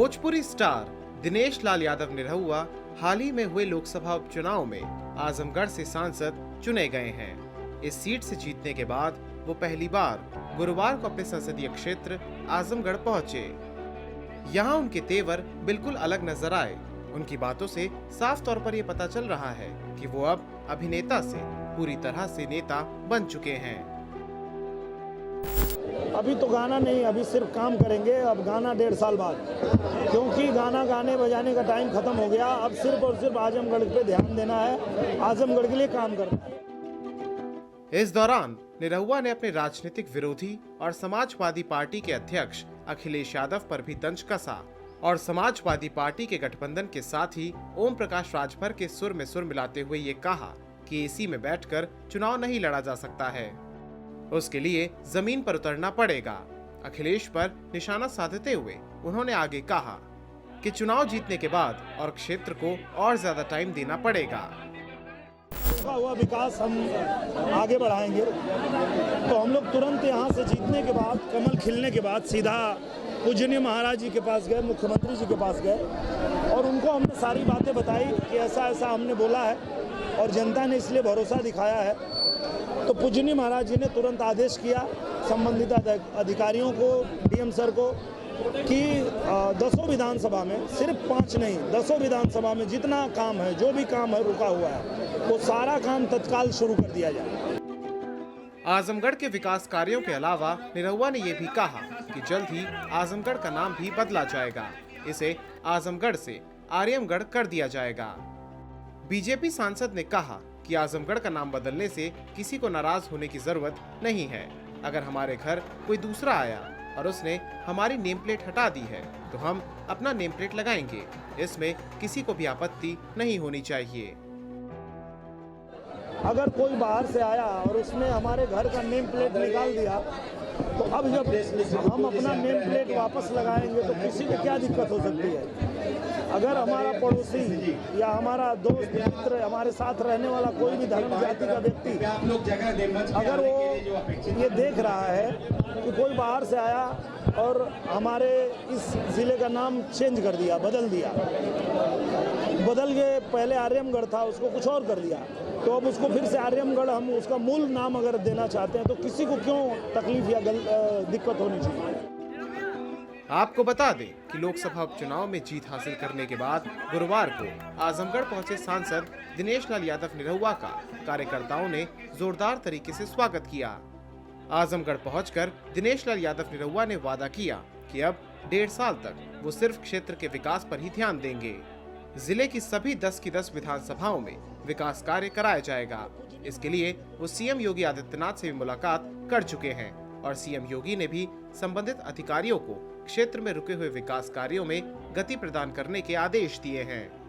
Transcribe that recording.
Bhojpuri star Dinesh Lal Yadav Nirahua हाल ही में हुए लोकसभा उपचुनाव में आजमगढ़ से सांसद चुने गए हैं। इस सीट से जीतने के बाद वो पहली बार गुरुवार को अपने संसदीय क्षेत्र आजमगढ़ पहुंचे। यहाँ उनके तेवर बिल्कुल अलग नजर आए। उनकी बातों से साफ तौर पर यह पता चल रहा है कि वो अब अभिनेता से पूरी तरह से नेता बन चुके हैं। अभी तो गाना नहीं, अभी सिर्फ काम करेंगे। अब गाना 1.5 साल बाद, क्योंकि गाना गाने बजाने का टाइम खत्म हो गया। अब सिर्फ और सिर्फ आजमगढ़ पे ध्यान देना है, आजमगढ़ के लिए काम करना है। इस दौरान निरहुआ ने अपने राजनीतिक विरोधी और समाजवादी पार्टी के अध्यक्ष अखिलेश यादव पर भी तंज कसा और समाजवादी पार्टी के गठबंधन के साथ ही ओम प्रकाश राजभर के सुर में सुर मिलाते हुए ये कहा कि एसी में बैठकर चुनाव नहीं लड़ा जा सकता है, उसके लिए जमीन पर उतरना पड़ेगा। अखिलेश पर निशाना साधते हुए उन्होंने आगे कहा कि चुनाव जीतने के बाद और क्षेत्र को और ज्यादा टाइम देना पड़ेगा। रुका हुआ विकास हम आगे बढ़ाएंगे। तो हम लोग तुरंत यहाँ से जीतने के बाद, कमल खिलने के बाद सीधा पूजनीय महाराज जी के पास गए, मुख्यमंत्री जी के पास गए और उनको हमने सारी बातें बताई कि ऐसा ऐसा हमने बोला है और जनता ने इसलिए भरोसा दिखाया है। तो पूजनीय महाराज जी ने तुरंत आदेश किया संबंधित अधिकारियों को, डीएम सर को, कि 10 विधानसभा में, सिर्फ 5 नहीं, 10 विधानसभा में जितना काम है, जो भी काम है रुका हुआ है, वो सारा काम तत्काल शुरू कर दिया जाए। आजमगढ़ के विकास कार्यों के अलावा निरहुआ ने ये भी कहा कि जल्द ही आजमगढ़ का नाम भी बदला जाएगा, इसे आजमगढ़ से आर्यमगढ़ कर दिया जाएगा। बीजेपी सांसद ने कहा कि आजमगढ़ का नाम बदलने से किसी को नाराज होने की जरूरत नहीं है। अगर हमारे घर कोई दूसरा आया और उसने हमारी नेम प्लेट हटा दी है तो हम अपना नेम प्लेट लगाएंगे, इसमें किसी को भी आपत्ति नहीं होनी चाहिए। अगर कोई बाहर से आया और उसने हमारे घर का नेम प्लेट निकाल दिया तो अब जब हम अपना नेम प्लेट वापस लगाएंगे तो किसी को क्या दिक्कत हो सकती है। अगर हमारा पड़ोसी या हमारा दोस्त मित्र, हमारे साथ रहने वाला कोई भी धर्म जाति का व्यक्ति, अगर वो ये देख रहा है कि कोई बाहर से आया और हमारे इस ज़िले का नाम चेंज कर दिया, बदल के पहले आर्यमगढ़ था उसको कुछ और कर दिया, तो अब उसको फिर से आर्यमगढ़ हम उसका मूल नाम अगर देना चाहते हैं तो किसी को क्यों तकलीफ या दिक्कत होनी चाहिए। आपको बता दें कि लोकसभा उपचुनाव में जीत हासिल करने के बाद गुरुवार को आजमगढ़ पहुंचे सांसद दिनेश लाल यादव निरहुआ का कार्यकर्ताओं ने जोरदार तरीके से स्वागत किया। आजमगढ़ पहुंचकर दिनेश लाल यादव निरहुआ ने वादा किया कि अब 1.5 साल तक वो सिर्फ क्षेत्र के विकास पर ही ध्यान देंगे। जिले की सभी 10 की 10 विधानसभाओं में विकास कार्य कराया जाएगा। इसके लिए वो सीएम योगी आदित्यनाथ से भी मुलाकात कर चुके हैं और सीएम योगी ने भी संबंधित अधिकारियों को क्षेत्र में रुके हुए विकास कार्यों में गति प्रदान करने के आदेश दिए हैं।